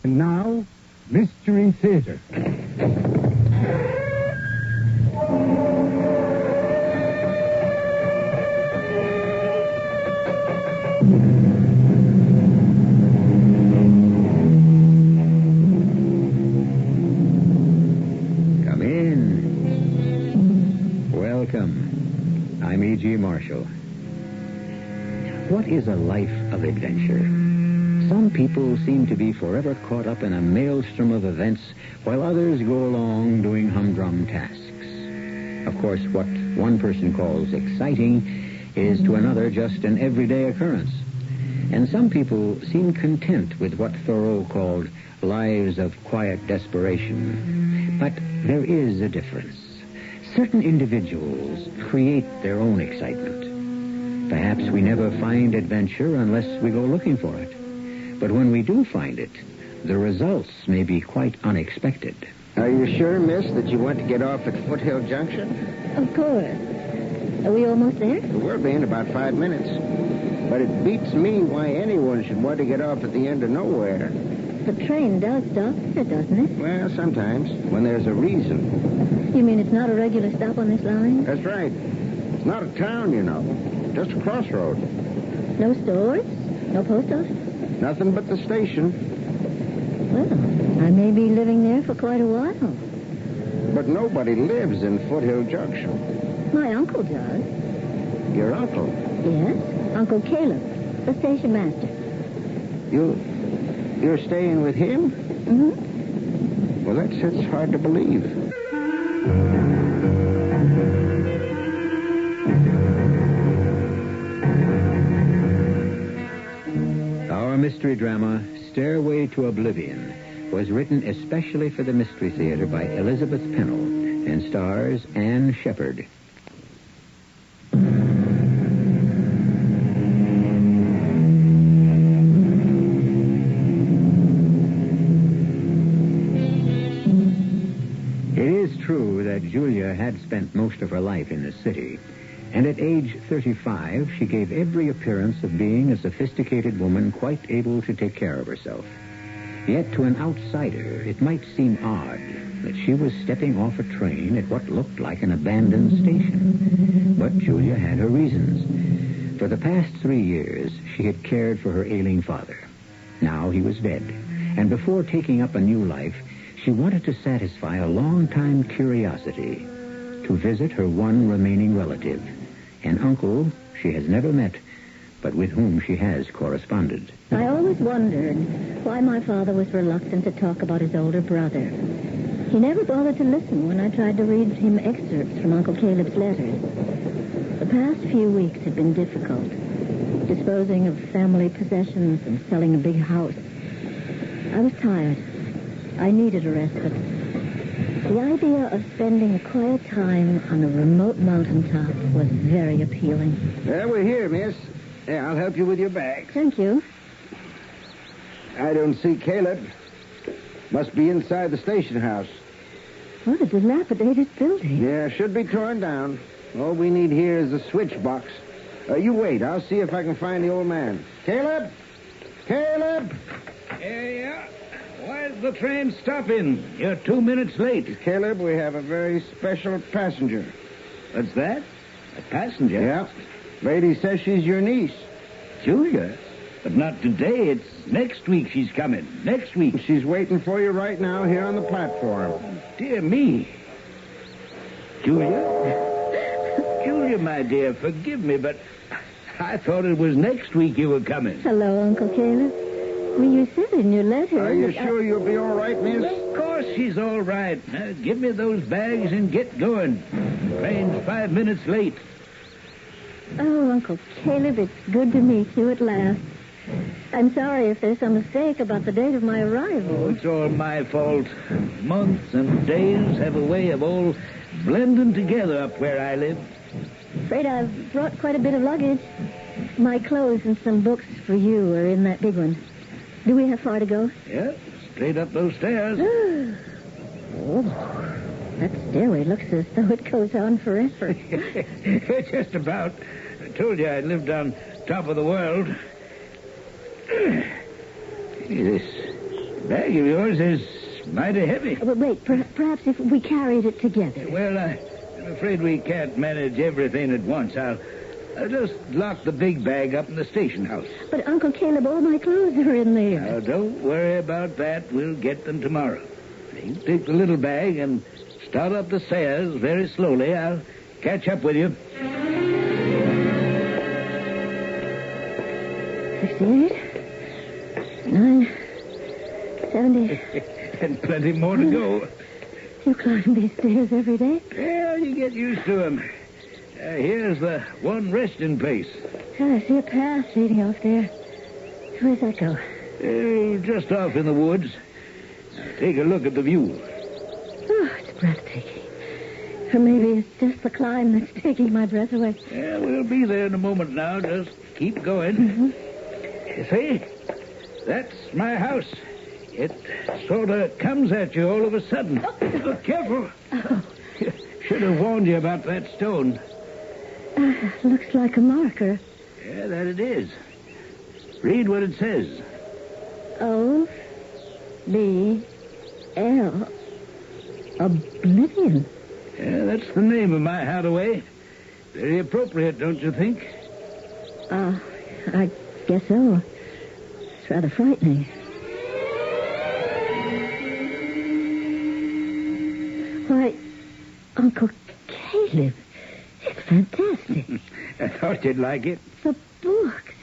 And now, Mystery Theater. Come in. Welcome. I'm E.G. Marshall. What is a life of adventure? Some people seem to be forever caught up in a maelstrom of events, while others go along doing humdrum tasks. Of course, what one person calls exciting is to another just an everyday occurrence. And some people seem content with what Thoreau called lives of quiet desperation. But there is a difference. Certain individuals create their own excitement. Perhaps we never find adventure unless we go looking for it. But when we do find it, the results may be quite unexpected. Are you sure, miss, that you want to get off at Foothill Junction? Of course. Are we almost there? We'll be in about 5 minutes. But it beats me why anyone should want to get off at the end of nowhere. The train does stop there, doesn't it? Well, sometimes, when there's a reason. You mean it's not a regular stop on this line? That's right. It's not a town, you know. Just a crossroad. No stores? No post office? Nothing but the station. Well, I may be living there for quite a while. But nobody lives in Foothill Junction. My uncle does. Your uncle? Yes, Uncle Caleb, the station master. You're staying with him? Mm-hmm. Well, that's hard to believe. Our mystery drama, Stairway to Oblivion, was written especially for the Mystery Theater by Elizabeth Pennell and stars Anne Shepard. It is true that Julia had spent most of her life in the city, and at age 35, she gave every appearance of being a sophisticated woman quite able to take care of herself. Yet to an outsider, it might seem odd that she was stepping off a train at what looked like an abandoned station. But Julia had her reasons. For the past 3 years, she had cared for her ailing father. Now he was dead, and before taking up a new life, she wanted to satisfy a long-time curiosity to visit her one remaining relative, an uncle she has never met, but with whom she has corresponded. I always wondered why my father was reluctant to talk about his older brother. He never bothered to listen when I tried to read him excerpts from Uncle Caleb's letters. The past few weeks had been difficult, disposing of family possessions and selling a big house. I was tired. I needed a respite. The idea of spending a quiet time on a remote mountaintop was very appealing. Well, we're here, miss. Yeah, I'll help you with your bag. Thank you. I don't see Caleb. Must be inside the station house. What a dilapidated building. Yeah, should be torn down. All we need here is a switch box. You wait. I'll see if I can find the old man. Caleb? Caleb? Yeah. Why is the train stopping? You're 2 minutes late. Caleb, we have a very special passenger. What's that? A passenger? Yeah. Lady says she's your niece. Julia? But not today. It's next week she's coming. Next week. She's waiting for you right now here on the platform. Dear me. Julia? Julia, my dear, forgive me, but I thought it was next week you were coming. Hello, Uncle Caleb. Well, you said in your letter... Are you sure you'll be all right, miss? Of course she's all right. Now, give me those bags and get going. Train's 5 minutes late. Oh, Uncle Caleb, it's good to meet you at last. I'm sorry if there's some mistake about the date of my arrival. Oh, it's all my fault. Months and days have a way of all blending together up where I live. Afraid I've brought quite a bit of luggage. My clothes and some books for you are in that big one. Do we have far to go? Yeah, straight up those stairs. Oh, that stairway looks as though it goes on forever. Just about. I told you I lived on top of the world. This Bag of yours is mighty heavy. But wait, perhaps if we carried it together. Well, I'm afraid we can't manage everything at once. I'll just lock the big bag up in the station house. But, Uncle Caleb, all my clothes are in there. Now, don't worry about that. We'll get them tomorrow. You take the little bag and start up the stairs very slowly. I'll catch up with you. 68, 9, 70. And plenty more to go. You climb these stairs every day? Well, you get used to them. Here's the one resting place. I see a path leading off there. Where's that go? Just off in the woods. Take a look at the view. Oh, it's breathtaking. Or maybe it's just the climb that's taking my breath away. Yeah, we'll be there in a moment now. Just keep going. Mm-hmm. You see? That's my house. It sort of comes at you all of a sudden. Oh, careful. Oh. Should have warned you about that stone. Looks like a marker. Yeah, that it is. Read what it says. O-B-L. Oblivion. Yeah, that's the name of my hideaway. Very appropriate, don't you think? I guess so. It's rather frightening. Why, Uncle Caleb, it's fantastic. I thought you'd like it. The books.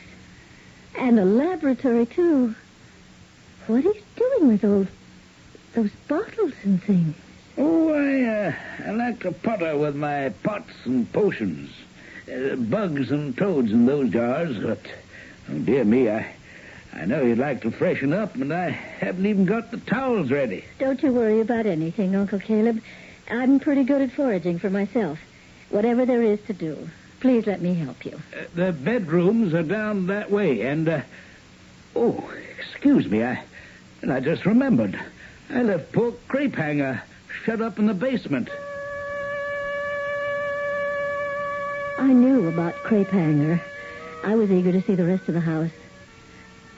And a laboratory, too. What are you doing with those bottles and things? Oh, I like to potter with my pots and potions. Bugs and toads in those jars, but, oh, dear me, I know you'd like to freshen up, and I haven't even got the towels ready. Don't you worry about anything, Uncle Caleb. I'm pretty good at foraging for myself. Whatever there is to do. Please let me help you. The bedrooms are down that way, and, oh, excuse me, I just remembered. I left poor crepe hanger shut up in the basement. I knew about crepe hanger. I was eager to see the rest of the house.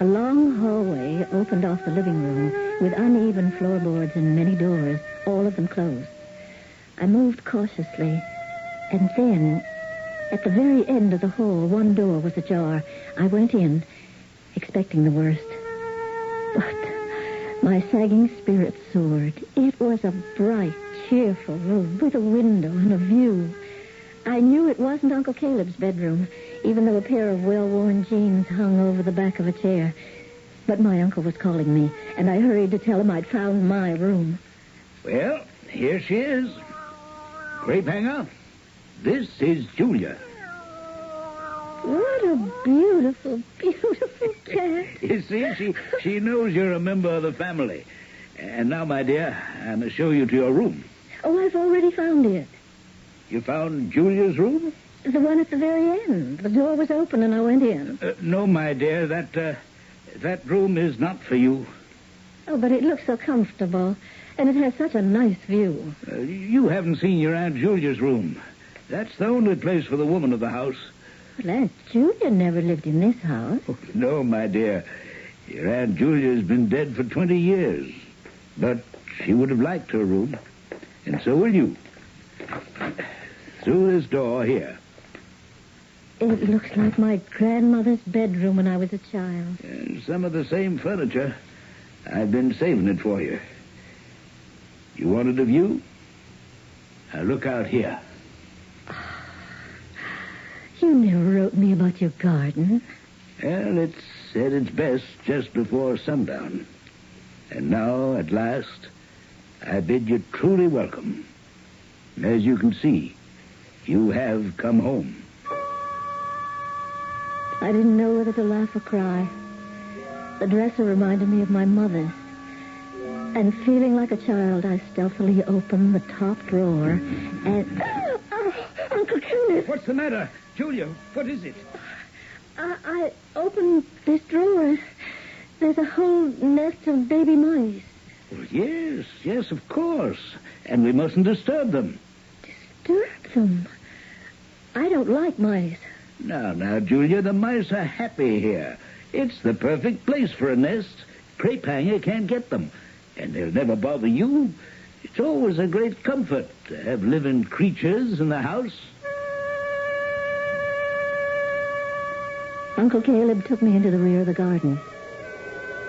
A long hallway opened off the living room with uneven floorboards and many doors, all of them closed. I moved cautiously, and then, at the very end of the hall, one door was ajar. I went in, expecting the worst. But my sagging spirit soared. It was a bright, cheerful room with a window and a view. I knew it wasn't Uncle Caleb's bedroom, even though a pair of well-worn jeans hung over the back of a chair. But my uncle was calling me, and I hurried to tell him I'd found my room. Well, here she is. Crepe hanger, this is Julia. What a beautiful, beautiful cat. You see, she knows you're a member of the family. And now, my dear, I'm going to show you to your room. Oh, I've already found it. You found Julia's room? The one at the very end. The door was open and I went in. No, my dear, that room is not for you. Oh, but it looks so comfortable. And it has such a nice view. You haven't seen your Aunt Julia's room. That's the only place for the woman of the house. Well, Aunt Julia never lived in this house. Oh, no, my dear. Your Aunt Julia's been dead for 20 years. But she would have liked her room. And so will you. Through this door here. It looks like my grandmother's bedroom when I was a child. And some of the same furniture. I've been saving it for you. You wanted a view? Now look out here. You never wrote me about your garden. Well, it's at its best just before sundown. And now, at last, I bid you truly welcome. As you can see, you have come home. I didn't know whether to laugh or cry. The dresser reminded me of my mother's. And feeling like a child, I stealthily opened the top drawer and... Oh, Uncle Caleb! What's the matter? Julia, what is it? I opened this drawer. There's a whole nest of baby mice. Well, yes, of course. And we mustn't disturb them. Disturb them? I don't like mice. Now, Julia, the mice are happy here. It's the perfect place for a nest. crepe hanger can't get them, and they'll never bother you. It's always a great comfort to have living creatures in the house. Uncle Caleb took me into the rear of the garden.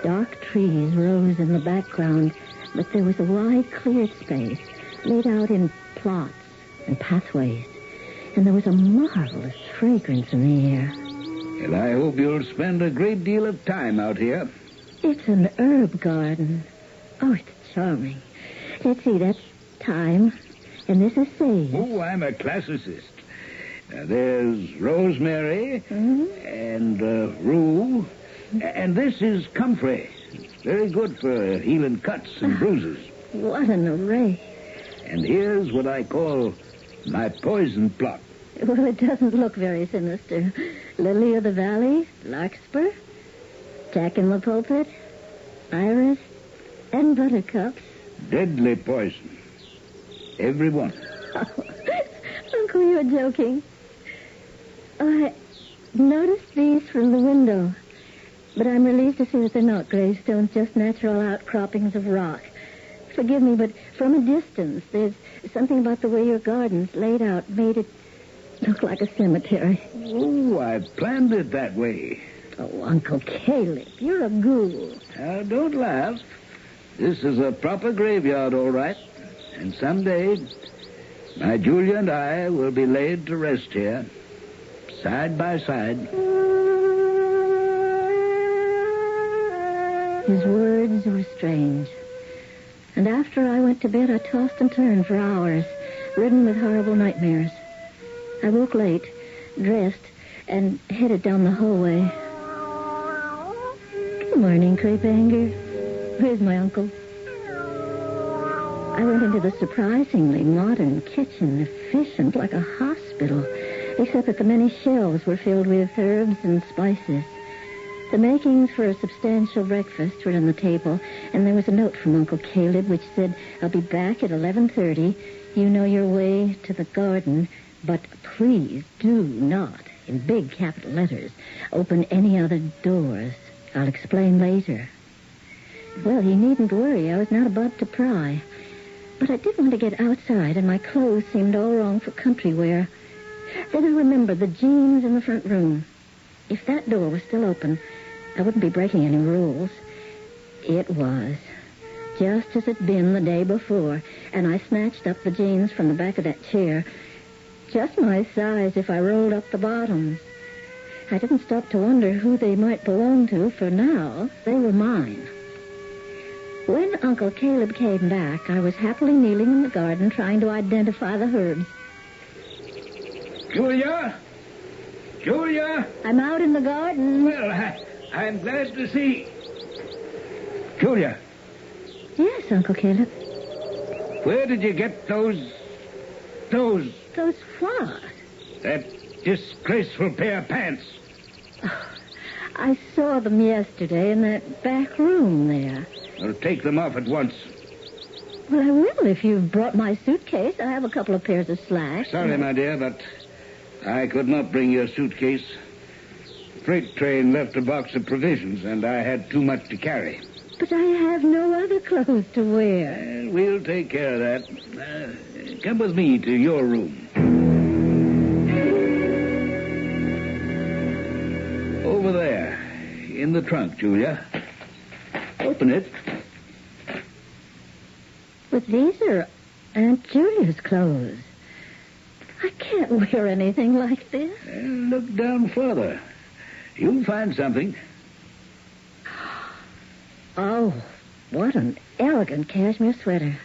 Dark trees rose in the background, but there was a wide, cleared space laid out in plots and pathways, and there was a marvelous fragrance in the air. Well, I hope you'll spend a great deal of time out here. It's an herb garden. Oh, it's charming. Let's see, that's thyme, and this is sage. Oh, I'm a classicist. There's rosemary and rue, and this is comfrey. Very good for healing cuts and bruises. What an array. And here's what I call my poison plot. Well, it doesn't look very sinister. Lily of the valley, larkspur, jack in the pulpit, iris, and buttercups. Deadly poison. Every one. Uncle, you're joking. I noticed these from the window, but I'm relieved to see that they're not gravestones, just natural outcroppings of rock. Forgive me, but from a distance, there's something about the way your garden's laid out made it look like a cemetery. Oh, I planned it that way. Oh, Uncle Caleb, you're a ghoul. Now, don't laugh. This is a proper graveyard, all right. And someday, my Julia and I will be laid to rest here, side by side. His words were strange. And after I went to bed, I tossed and turned for hours, ridden with horrible nightmares. I woke late, dressed, and headed down the hallway. Good morning, Crepanger. Where's my uncle? I went into the surprisingly modern kitchen, efficient like a hospital, except that the many shelves were filled with herbs and spices. The makings for a substantial breakfast were on the table, and there was a note from Uncle Caleb which said, "I'll be back at 11:30. You know your way to the garden, but please do not, in big capital letters, open any other doors. I'll explain later." Well, he needn't worry. I was not about to pry. But I did want to get outside, and my clothes seemed all wrong for country wear. Then I remembered the jeans in the front room. If that door was still open, I wouldn't be breaking any rules. It was, just as it'd been the day before, and I snatched up the jeans from the back of that chair. Just my size if I rolled up the bottoms. I didn't stop to wonder who they might belong to, for now they were mine. When Uncle Caleb came back, I was happily kneeling in the garden trying to identify the herbs. Julia? Julia? I'm out in the garden. Well, I'm glad to see. Julia. Yes, Uncle Caleb. Where did you get those Those what? that disgraceful pair of pants? Oh, I saw them yesterday in that back room there. I'll take them off at once. Well, I will if you've brought my suitcase. I have a couple of pairs of slacks. Sorry, my dear, but I could not bring your suitcase. Freight train left a box of provisions, and I had too much to carry. But I have no other clothes to wear. We'll take care of that. Come with me to your room. Over there, in the trunk, Julia. Open it. But these are Aunt Julia's clothes. I can't wear anything like this. Look down further. You'll find something. Oh, what an elegant cashmere sweater.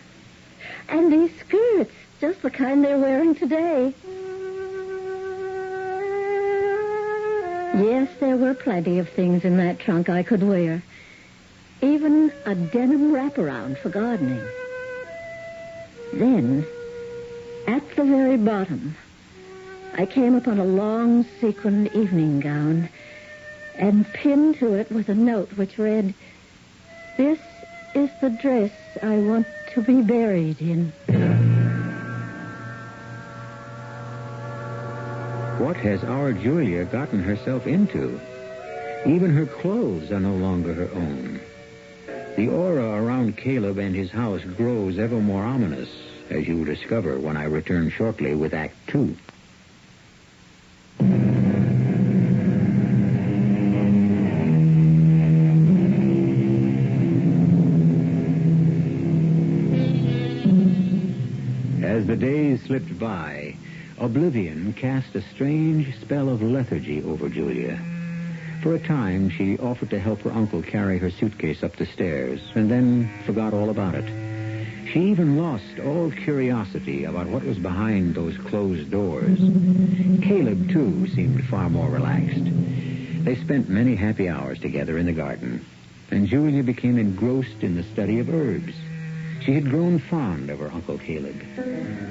And these skirts, just the kind they're wearing today. Yes, there were plenty of things in that trunk I could wear. Even a denim wraparound for gardening. Then, at the very bottom, I came upon a long sequined evening gown, and pinned to it was a note which read, "This is the dress I want to be buried in." What has our Julia gotten herself into? Even her clothes are no longer her own. The aura around Caleb and his house grows ever more ominous, as you will discover when I return shortly with Act 2. As the days slipped by, Oblivion cast a strange spell of lethargy over Julia. For a time, she offered to help her uncle carry her suitcase up the stairs, and then forgot all about it. She even lost all curiosity about what was behind those closed doors. Caleb, too, seemed far more relaxed. They spent many happy hours together in the garden, and Julia became engrossed in the study of herbs. She had grown fond of her Uncle Caleb.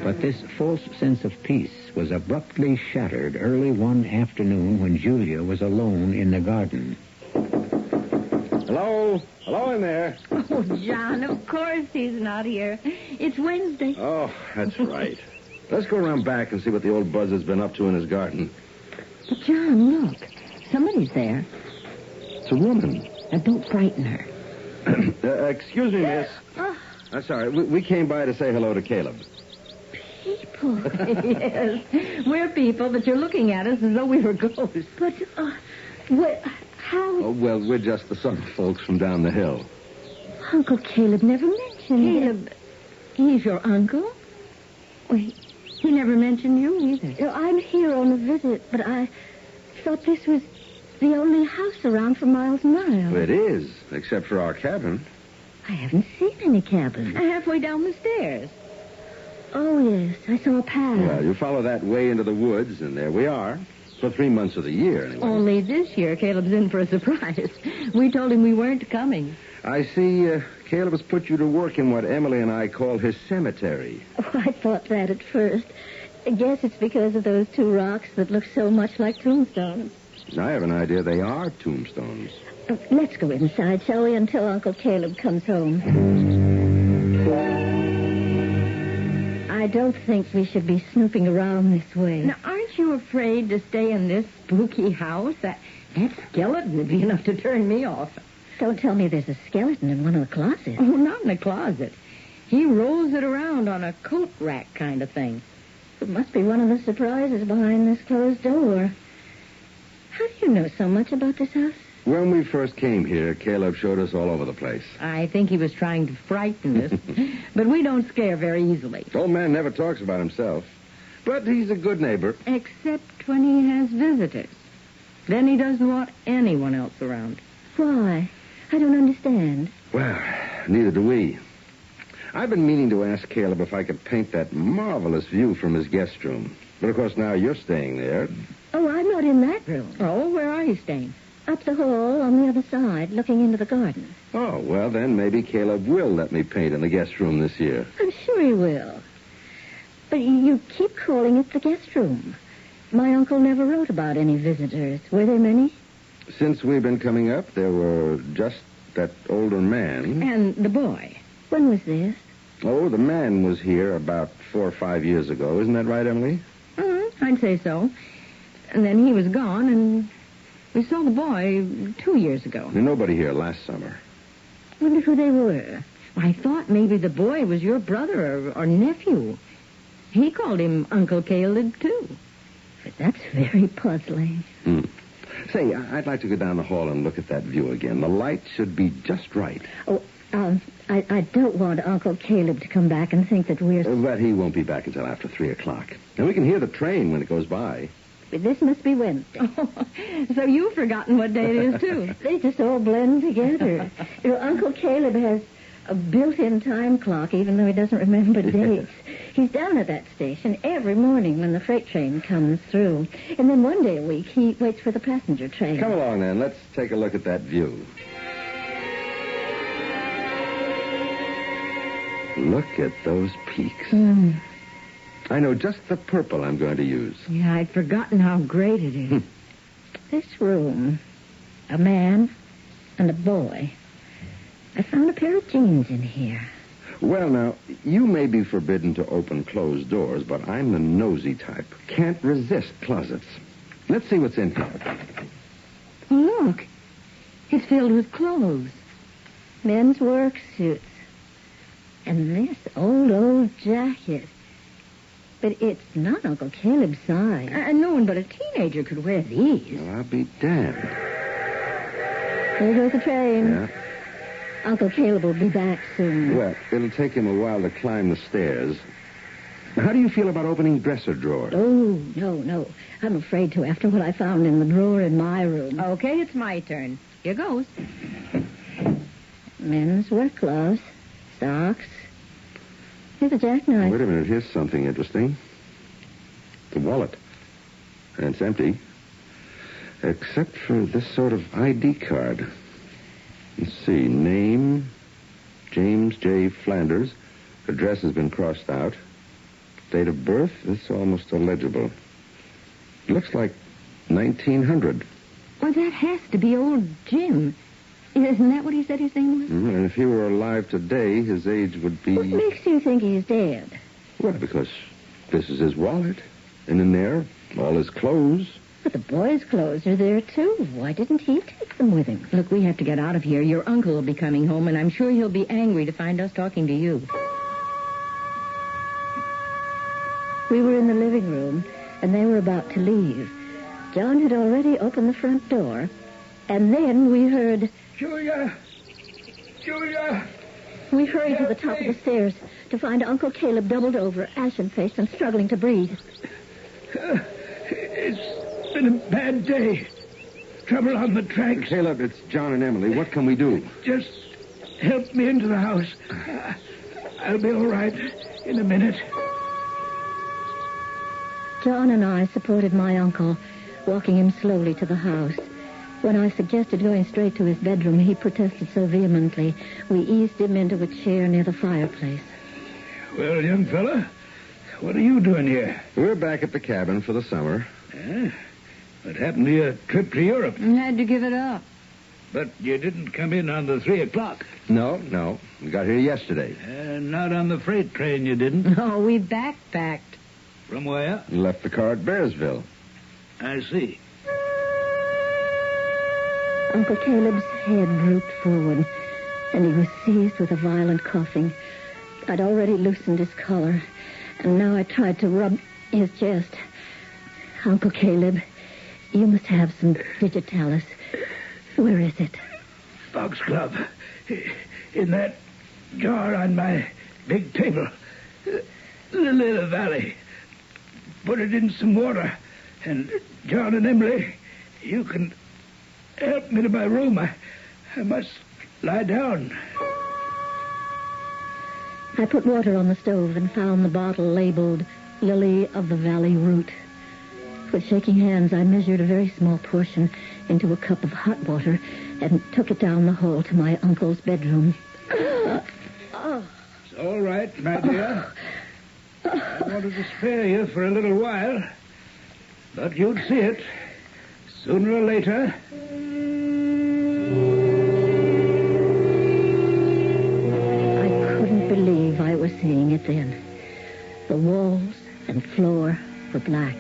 But this false sense of peace was abruptly shattered early one afternoon when Julia was alone in the garden. Hello? Hello in there. Oh, John, of course he's not here. It's Wednesday. Oh, that's right. Let's go around back and see what the old buzzard's been up to in his garden. But, John, look. Somebody's there. It's a woman. Now, don't frighten her. Excuse me, miss. I'm sorry. We came by to say hello to Caleb. People. Yes, we're people, but you're looking at us as though we were ghosts. But, how... Oh, well, we're just the Southern folks from down the hill. Uncle Caleb never mentioned Caleb, he's your uncle? Wait. He never mentioned you either. I'm here on a visit, but I thought this was the only house around for miles and miles. It is, except for our cabin. I haven't seen any cabin. Halfway down the stairs. Oh, yes. I saw a path. Well, you follow that way into the woods, and there we are. For 3 months of the year, anyway. Only this year, Caleb's in for a surprise. We told him we weren't coming. I see Caleb has put you to work in what Emily and I call his cemetery. Oh, I thought that at first. I guess it's because of those two rocks that look so much like tombstones. I have an idea they are tombstones. Let's go inside, shall we, until Uncle Caleb comes home. I don't think we should be snooping around this way. Now, aren't you afraid to stay in this spooky house? That skeleton would be enough to turn me off. Don't tell me there's a skeleton in one of the closets. Oh, not in a closet. He rolls it around on a coat rack kind of thing. It must be one of the surprises behind this closed door. How do you know so much about this house? When we first came here, Caleb showed us all over the place. I think he was trying to frighten us. But we don't scare very easily. Old man never talks about himself. But he's a good neighbor. Except when he has visitors. Then he doesn't want anyone else around. Why? I don't understand. Well, neither do we. I've been meaning to ask Caleb if I could paint that marvelous view from his guest room. But, of course, now you're staying there. Oh, I'm not in that room. Oh, where are you staying? Up the hall on the other side, looking into the garden. Oh, well, then maybe Caleb will let me paint in the guest room this year. I'm sure he will. But you keep calling it the guest room. My uncle never wrote about any visitors. Were there many? Since we've been coming up, there were just that older man. And the boy. When was this? Oh, the man was here about 4 or 5 years ago. Isn't that right, Emily? I'd say so. And then he was gone, and we saw the boy 2 years ago. There's nobody here last summer. Wonder who they were. I thought maybe the boy was your brother or nephew. He called him Uncle Caleb, too. But that's very puzzling. Say, I'd like to go down the hall and look at that view again. The light should be just right. Oh, I don't want Uncle Caleb to come back and think that we're... But he won't be back until after 3 o'clock. And we can hear the train when it goes by. This must be Wednesday. Oh, so you've forgotten what day it is, too. They just all blend together. You know, Uncle Caleb has a built-in time clock, even though he doesn't remember dates. He's down at that station every morning when the freight train comes through. And then one day a week, he waits for the passenger train. Come along, then. Let's take a look at that view. Look at those peaks. I know just the purple I'm going to use. Yeah, I'd forgotten how great it is. This room, a man and a boy. I found a pair of jeans in here. Well, now, you may be forbidden to open closed doors, but I'm the nosy type. Can't resist closets. Let's see what's in here. Oh, look. It's filled with clothes. men's work suits. And this old jacket. But it's not Uncle Caleb's size. No one but a teenager could wear these. Well, I'll be damned. There goes the train. Yeah. Uncle Caleb will be back soon. Well, it'll take him a while to climb the stairs. How do you feel about opening dresser drawers? Oh, no. I'm afraid to after what I found in the drawer in my room. Okay, it's my turn. Here goes. Men's work gloves, socks. Here's a jackknife. Wait a minute. Here's something interesting. The wallet. And it's empty. Except for this sort of ID card. Let's see. Name, James J. Flanders. Address has been crossed out. Date of birth, it's almost illegible. Looks like 1900. Well, that has to be old Jim. Isn't that what he said his name was? And if he were alive today, his age would be... What makes you think he's dead? Well, because this is his wallet. And in there, all his clothes. But the boys' clothes are there, too. Why didn't he take them with him? Look, we have to get out of here. Your uncle will be coming home, and I'm sure he'll be angry to find us talking to you. We were in the living room, and they were about to leave. John had already opened the front door, and then we heard... Julia! We hurried to the top of the stairs to find Uncle Caleb doubled over, ashen-faced, and struggling to breathe. It's been a bad day. Trouble on the tracks. Caleb, it's John and Emily. What can we do? Just help me into the house. I'll be all right in a minute. John and I supported my uncle, walking him slowly to the house. When I suggested going straight to his bedroom, he protested so vehemently, we eased him into a chair near the fireplace. Well, young fella, what are you doing here? We're back at the cabin for the summer. What happened to your trip to Europe? I had to give it up. But you didn't come in on the 3 o'clock. No. We got here yesterday. Not on the freight train, you didn't? No, we backpacked. From where? Left the car at Bearsville. I see. Uncle Caleb's head drooped forward, and he was seized with a violent coughing. I'd already loosened his collar, and now I tried to rub his chest. Uncle Caleb, you must have some digitalis. Where is it? Foxglove. In that jar on my big table. Lily Valley. Put it in some water. And John and Emily, you can help me to my room. I must lie down. I put water on the stove and found the bottle labeled Lily of the Valley Root. With shaking hands, I measured a very small portion into a cup of hot water and took it down the hall to my uncle's bedroom. It's all right, my dear. I wanted to spare you for a little while, but you'd see it sooner or later. I couldn't believe I was seeing it then. The walls and floor were black,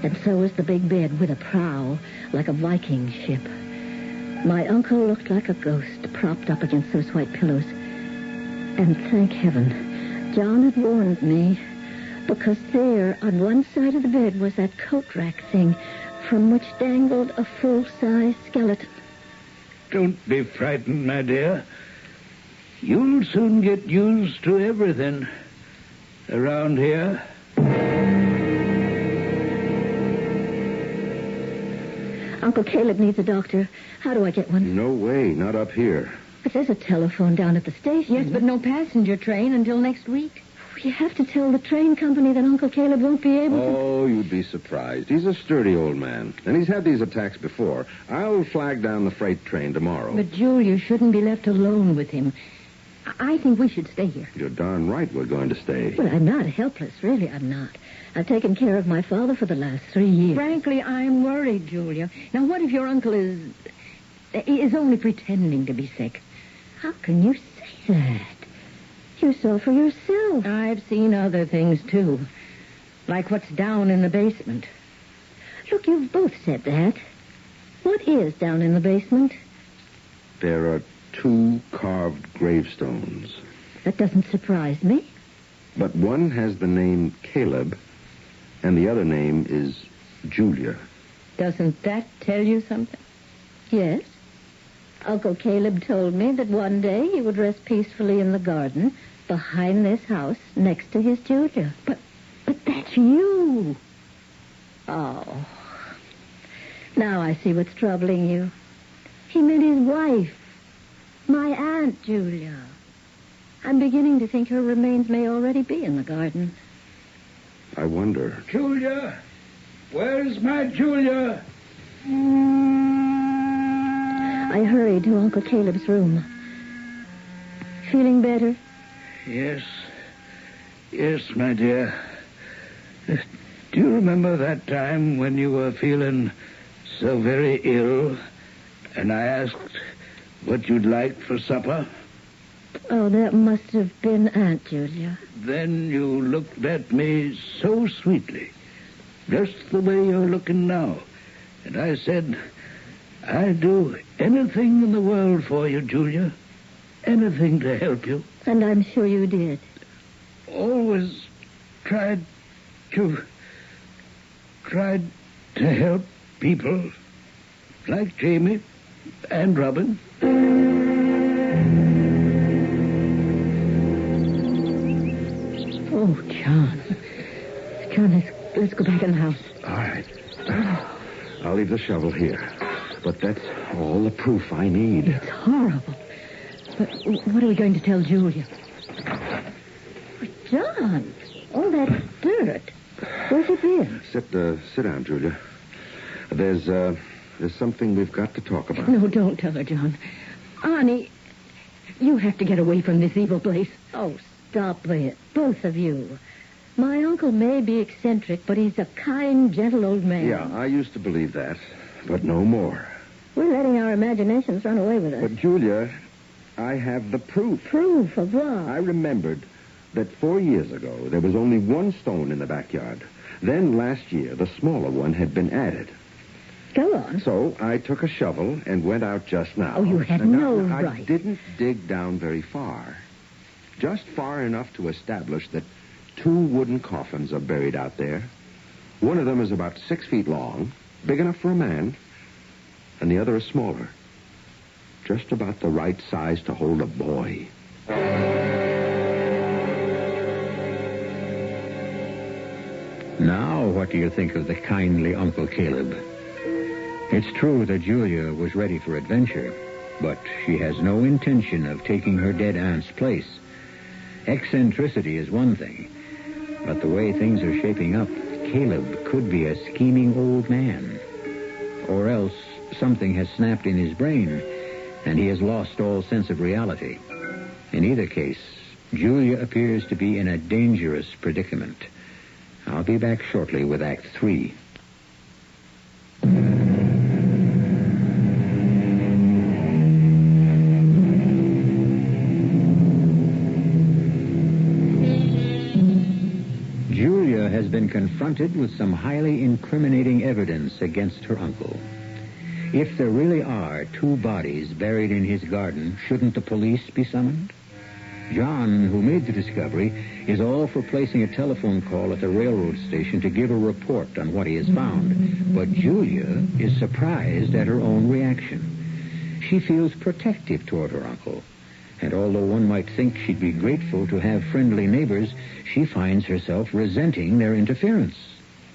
and so was the big bed with a prow like a Viking ship. My uncle looked like a ghost propped up against those white pillows. And thank heaven, John had warned me, because there on one side of the bed was that coat rack thing from which dangled a full-size skeleton. Don't be frightened, my dear. You'll soon get used to everything around here. Uncle Caleb needs a doctor. How do I get one? No way, not up here. But there's a telephone down at the station. Yes, but no passenger train until next week. You have to tell the train company that Uncle Caleb won't be able to... Oh, you'd be surprised. He's a sturdy old man, and he's had these attacks before. I'll flag down the freight train tomorrow. But, Julia, shouldn't be left alone with him. I think we should stay here. You're darn right we're going to stay. Well, I'm not helpless. Really, I'm not. I've taken care of my father for the last 3 years. Frankly, I'm worried, Julia. Now, what if your uncle is only pretending to be sick? How can you say that? You saw for yourself. I've seen other things, too. Like what's down in the basement. Look, you've both said that. What is down in the basement? There are 2 carved gravestones. That doesn't surprise me. But one has the name Caleb, and the other name is Julia. Doesn't that tell you something? Yes. Uncle Caleb told me that one day he would rest peacefully in the garden behind this house next to his Julia. But that's you. Oh. Now I see what's troubling you. He meant his wife, my Aunt Julia. I'm beginning to think her remains may already be in the garden. I wonder. Julia? Where's my Julia? I hurried to Uncle Caleb's room. Feeling better? Yes. Yes, my dear. Do you remember that time when you were feeling so very ill, and I asked what you'd like for supper? Oh, that must have been Aunt Julia. Then you looked at me so sweetly, just the way you're looking now. And I said, I'd do anything in the world for you, Julia. Anything to help you. And I'm sure you did. Always tried to help people like Jamie and Robin. Oh, John. John, let's go back in the house. All right. I'll leave the shovel here. But that's all the proof I need. It's horrible. But what are we going to tell Julia? John, all that dirt. Where's it been? Sit down, Julia. There's something we've got to talk about. No, don't tell her, John. Arnie, you have to get away from this evil place. Oh, stop it, both of you. My uncle may be eccentric, but he's a kind, gentle old man. Yeah, I used to believe that, but no more. We're letting our imaginations run away with us. But, Julia, I have the proof. Proof of what? I remembered that 4 years ago there was only one stone in the backyard. Then last year, the smaller one had been added. Go on. So I took a shovel and went out just now. Oh, you had no right. I didn't dig down very far. Just far enough to establish that 2 wooden coffins are buried out there. One of them is about 6 feet long, big enough for a man, and the other is smaller. Just about the right size to hold a boy. Now, what do you think of the kindly Uncle Caleb? It's true that Julia was ready for adventure, but she has no intention of taking her dead aunt's place. Eccentricity is one thing, but the way things are shaping up, Caleb could be a scheming old man. Or else something has snapped in his brain, and he has lost all sense of reality. In either case, Julia appears to be in a dangerous predicament. I'll be back shortly with Act 3. Julia has been confronted with some highly incriminating evidence against her uncle. If there really are 2 bodies buried in his garden, shouldn't the police be summoned? John, who made the discovery, is all for placing a telephone call at the railroad station to give a report on what he has found. But Julia is surprised at her own reaction. She feels protective toward her uncle. And although one might think she'd be grateful to have friendly neighbors, she finds herself resenting their interference.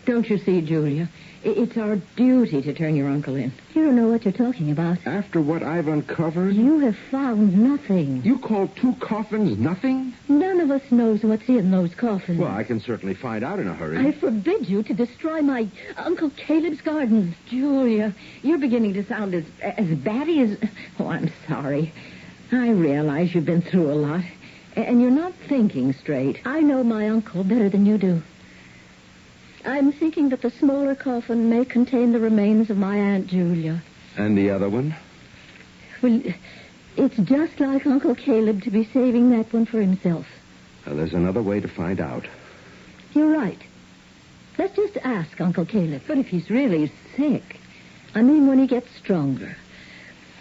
Don't you see, Julia? It's our duty to turn your uncle in. You don't know what you're talking about. After what I've uncovered? You have found nothing. You call 2 coffins nothing? None of us knows what's in those coffins. Well, I can certainly find out in a hurry. I forbid you to destroy my Uncle Caleb's garden. Julia, you're beginning to sound as batty as... Oh, I'm sorry. I realize you've been through a lot, and you're not thinking straight. I know my uncle better than you do. I'm thinking that the smaller coffin may contain the remains of my Aunt Julia. And the other one? Well, it's just like Uncle Caleb to be saving that one for himself. Well, there's another way to find out. You're right. Let's just ask Uncle Caleb. But if he's really sick... I mean when he gets stronger.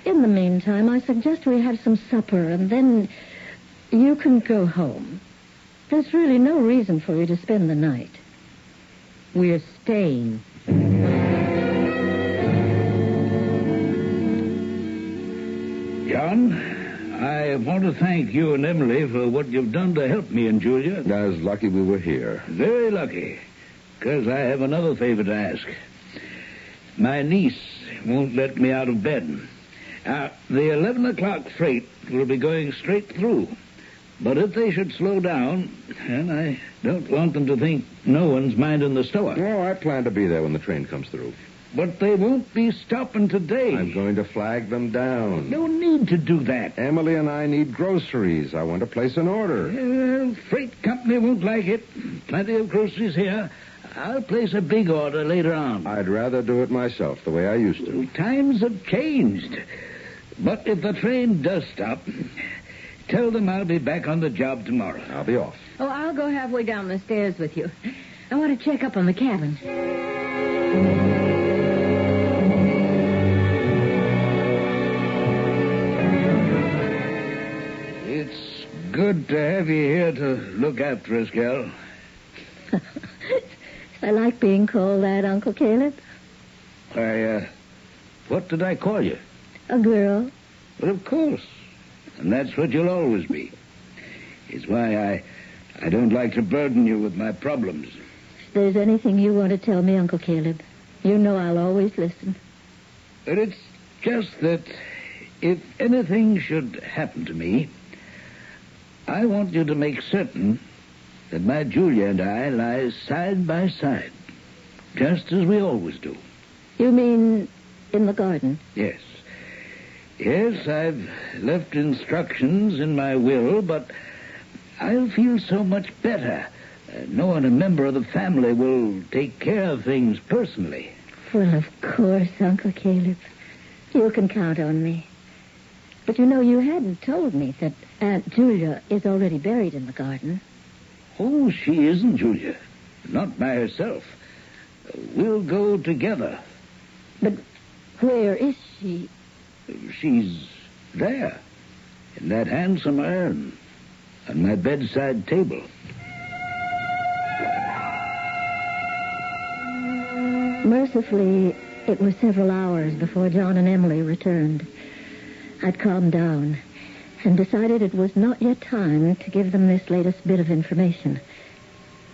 In the meantime, I suggest we have some supper, and then you can go home. There's really no reason for you to spend the night. We're staying. John, I want to thank you and Emily for what you've done to help me and Julia. I was lucky we were here. Very lucky, because I have another favor to ask. My niece won't let me out of bed. The 11 o'clock freight will be going straight through. But if they should slow down, and I don't want them to think no one's minding the store. No, I plan to be there when the train comes through. But they won't be stopping today. I'm going to flag them down. No need to do that. Emily and I need groceries. I want to place an order. Freight company won't like it. Plenty of groceries here. I'll place a big order later on. I'd rather do it myself, the way I used to. Times have changed. But if the train does stop, tell them I'll be back on the job tomorrow. I'll be off. Oh, I'll go halfway down the stairs with you. I want to check up on the cabin. It's good to have you here to look after us, gal. I like being called that, Uncle Caleb. What did I call you? A girl. Well, of course. And that's what you'll always be. It's why I don't like to burden you with my problems. If there's anything you want to tell me, Uncle Caleb, you know I'll always listen. But it's just that if anything should happen to me, I want you to make certain that my Julia and I lie side by side, just as we always do. You mean in the garden? Yes. Yes, I've left instructions in my will, but I'll feel so much better knowing a member of the family will take care of things personally. Well, of course, Uncle Caleb. You can count on me. But you know, you hadn't told me that Aunt Julia is already buried in the garden. Oh, she isn't, Julia. Not by herself. We'll go together. But where is she? She's there, in that handsome urn, on my bedside table. Mercifully, it was several hours before John and Emily returned. I'd calmed down and decided it was not yet time to give them this latest bit of information.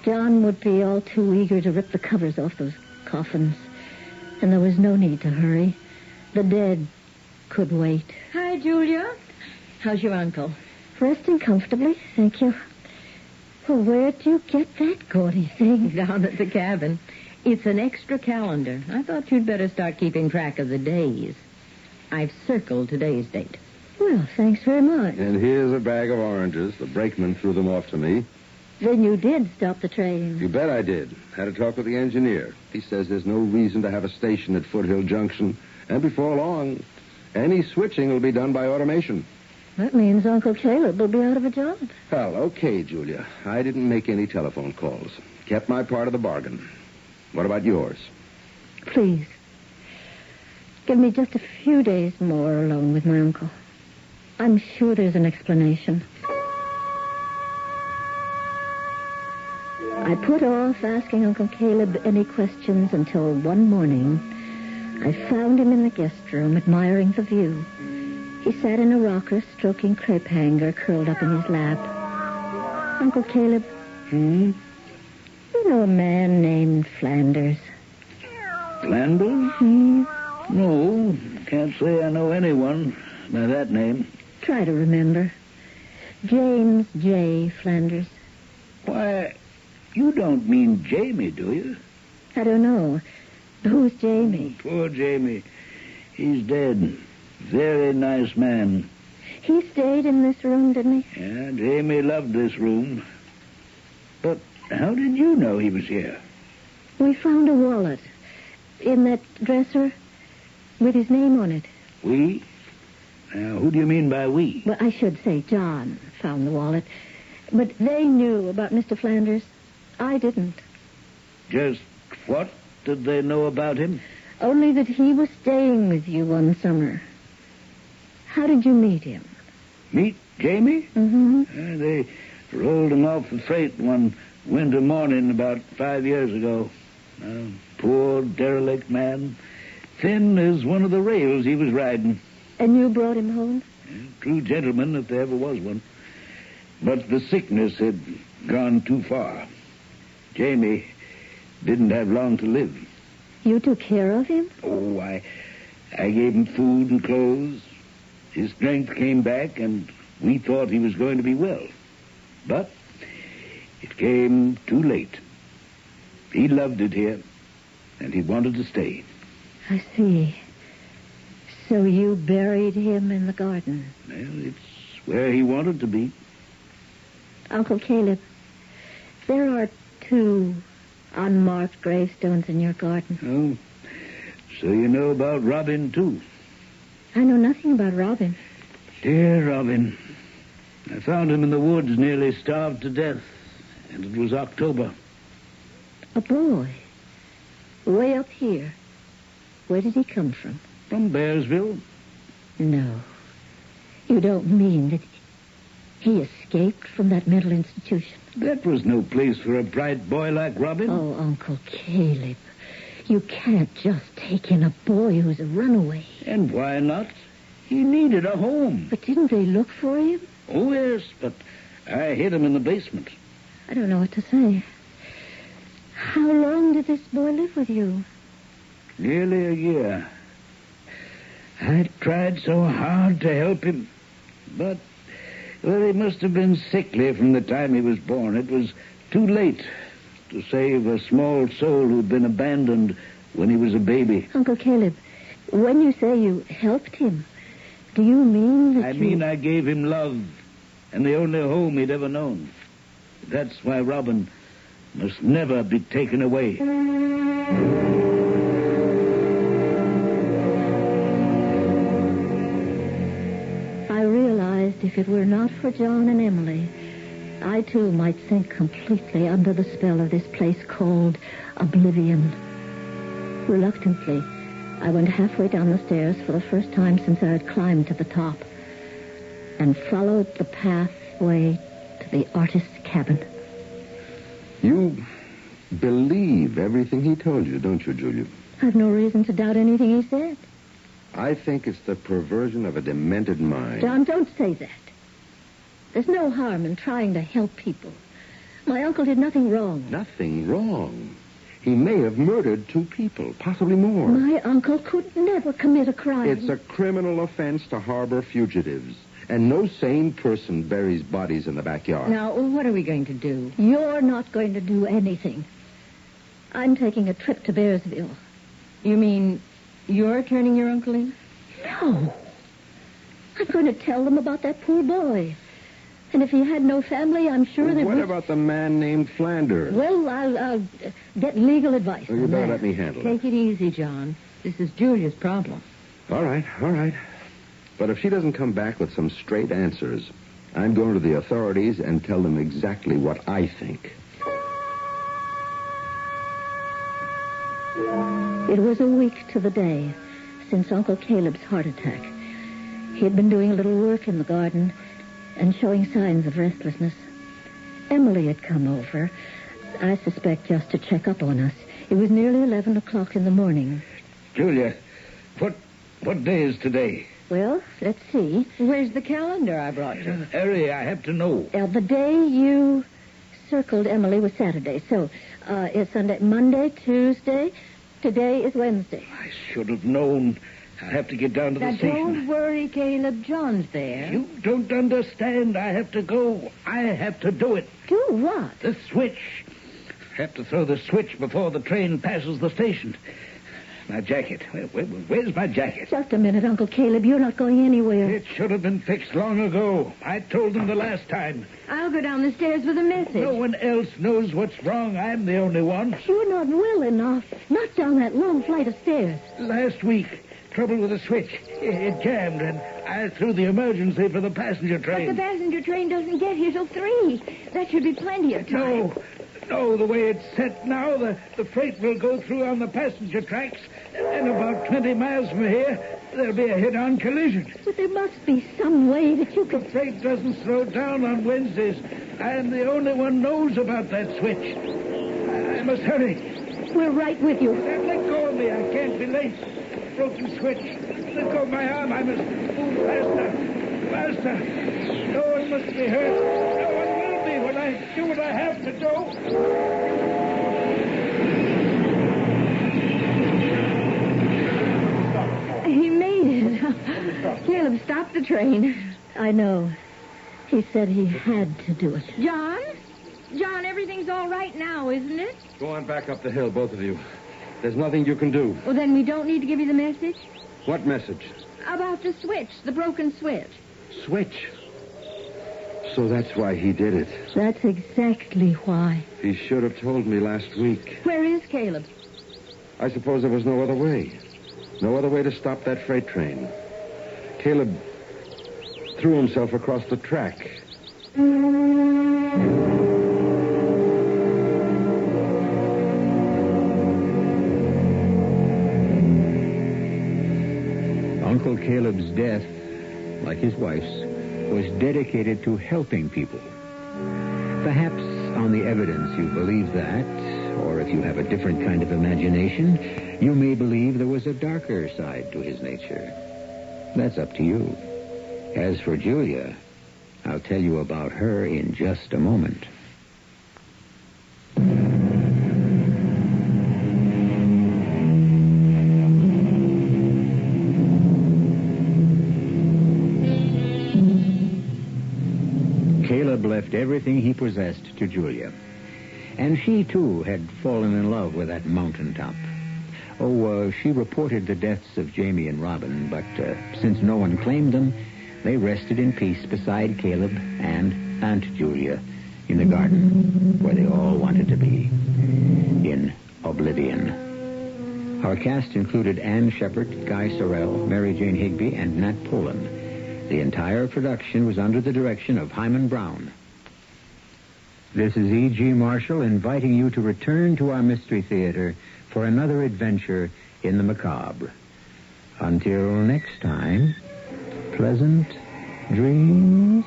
John would be all too eager to rip the covers off those coffins, and there was no need to hurry. The dead could wait. Hi, Julia. How's your uncle? Resting comfortably, thank you. Well, where'd you get that gaudy thing? Down at the cabin. It's an extra calendar. I thought you'd better start keeping track of the days. I've circled today's date. Well, thanks very much. And here's a bag of oranges. The brakeman threw them off to me. Then you did stop the train. You bet I did. Had a talk with the engineer. He says there's no reason to have a station at Foothill Junction. And before long, any switching will be done by automation. That means Uncle Caleb will be out of a job. Well, okay, Julia. I didn't make any telephone calls. Kept my part of the bargain. What about yours? Please. Give me just a few days more alone with my uncle. I'm sure there's an explanation. I put off asking Uncle Caleb any questions until one morning I found him in the guest room admiring the view. He sat in a rocker stroking crepe hanger curled up in his lap. Uncle Caleb. You know a man named Flanders? Flanders? No, can't say I know anyone by that name. Try to remember. James J. Flanders. Why, you don't mean Jamie, do you? I don't know. Who's Jamie? Poor Jamie. He's dead. Very nice man. He stayed in this room, didn't he? Yeah, Jamie loved this room. But how did you know he was here? We found a wallet in that dresser with his name on it. We? Now, who do you mean by we? Well, I should say John found the wallet. But they knew about Mr. Flanders. I didn't. Just what did they know about him? Only that he was staying with you one summer. How did you meet him? Meet Jamie? Mm-hmm. They rolled him off the freight one winter morning about 5 years ago. Poor, derelict man. Thin as one of the rails he was riding. And you brought him home? True gentleman, if there ever was one. But the sickness had gone too far. Jamie didn't have long to live. You took care of him? Oh, I gave him food and clothes. His strength came back, and we thought he was going to be well. But it came too late. He loved it here, and he wanted to stay. I see. So you buried him in the garden? Well, it's where he wanted to be. Uncle Caleb, there are 2 unmarked gravestones in your garden. Oh, so you know about Robin, too. I know nothing about Robin. Dear Robin. I found him in the woods, nearly starved to death, and it was October. A boy. Way up here. Where did he come from? From Bearsville. No. You don't mean that he escaped from that mental institution? That was no place for a bright boy like Robin. Oh, Uncle Caleb, you can't just take in a boy who's a runaway. And why not? He needed a home. But didn't they look for him? Oh, yes, but I hid him in the basement. I don't know what to say. How long did this boy live with you? Nearly a year. I tried so hard to help him, but... well, he must have been sickly from the time he was born. It was too late to save a small soul who'd been abandoned when he was a baby. Uncle Caleb, when you say you helped him, do you mean that I mean I gave him love and the only home he'd ever known. That's why Robin must never be taken away. If it were not for John and Emily, I, too, might sink completely under the spell of this place called Oblivion. Reluctantly, I went halfway down the stairs for the first time since I had climbed to the top, and followed the pathway to the artist's cabin. You believe everything he told you, don't you, Julia? I've no reason to doubt anything he said. I think it's the perversion of a demented mind. John, don't say that. There's no harm in trying to help people. My uncle did nothing wrong. Nothing wrong. He may have murdered 2 people, possibly more. My uncle could never commit a crime. It's a criminal offense to harbor fugitives, and no sane person buries bodies in the backyard. Now, what are we going to do? You're not going to do anything. I'm taking a trip to Bearsville. You mean you're turning your uncle in? No. I'm going to tell them about that poor boy. And if he had no family, I'm sure that... What about the man named Flanders? Well, I'll get legal advice. You better let me handle it. Take it easy, John. This is Julia's problem. All right. But if she doesn't come back with some straight answers, I'm going to the authorities and tell them exactly what I think. It was a week to the day since Uncle Caleb's heart attack. He had been doing a little work in the garden and showing signs of restlessness. Emily had come over, I suspect just to check up on us. It was nearly 11 o'clock in the morning. Julia, what day is today? Well, let's see. Where's the calendar I brought you? Harry, I have to know. The day you circled Emily was Saturday, so it's Sunday, Monday, Tuesday. Today is Wednesday. I should have known. I have to get down to the station. Don't worry, Caleb. John's there. You don't understand. I have to go. I have to do it. Do what? The switch. I have to throw the switch before the train passes the station. My jacket. Where's my jacket? Just a minute, Uncle Caleb. You're not going anywhere. It should have been fixed long ago. I told them the last time. I'll go down the stairs with a message. No one else knows what's wrong. I'm the only one. You're not well enough. Not down that long flight of stairs. Last week, trouble with the switch. It jammed, and I threw the emergency for the passenger train. But the passenger train doesn't get here till 3. That should be plenty of time. No, the way it's set now, the freight will go through on the passenger tracks, and about 20 miles from here, there'll be a head-on collision. But there must be some way that you The could... freight doesn't slow down on Wednesdays. I am the only one knows about that switch. I must hurry. We're right with you. Let go of me. I can't be late. Broken switch. Let go of my arm. I must move faster. Faster. No one must be hurt. No one will be when I do what I have to do. He made it. Caleb, stop the train. I know. He said he had to do it. John? John, everything's all right now, isn't it? Go on back up the hill, both of you. There's nothing you can do. Well, then we don't need to give you the message? What message? About the switch, the broken switch. Switch. So that's why he did it. That's exactly why. He should have told me last week. Where is Caleb? I suppose there was no other way. No other way to stop that freight train. Caleb threw himself across the track. Uncle Caleb's death, like his wife's, was dedicated to helping people. Perhaps on the evidence you believe that, or if you have a different kind of imagination, you may believe there was a darker side to his nature. That's up to you. As for Julia, I'll tell you about her in just a moment. Caleb left everything he possessed to Julia. And she, too, had fallen in love with that mountaintop. She reported the deaths of Jamie and Robin, but since no one claimed them, they rested in peace beside Caleb and Aunt Julia in the garden where they all wanted to be, in Oblivion. Our cast included Ann Shepard, Guy Sorrell, Mary Jane Higby, and Nat Poland. The entire production was under the direction of Himan Brown. This is E.G. Marshall inviting you to return to our Mystery Theater for another adventure in the macabre. Until next time, pleasant dreams.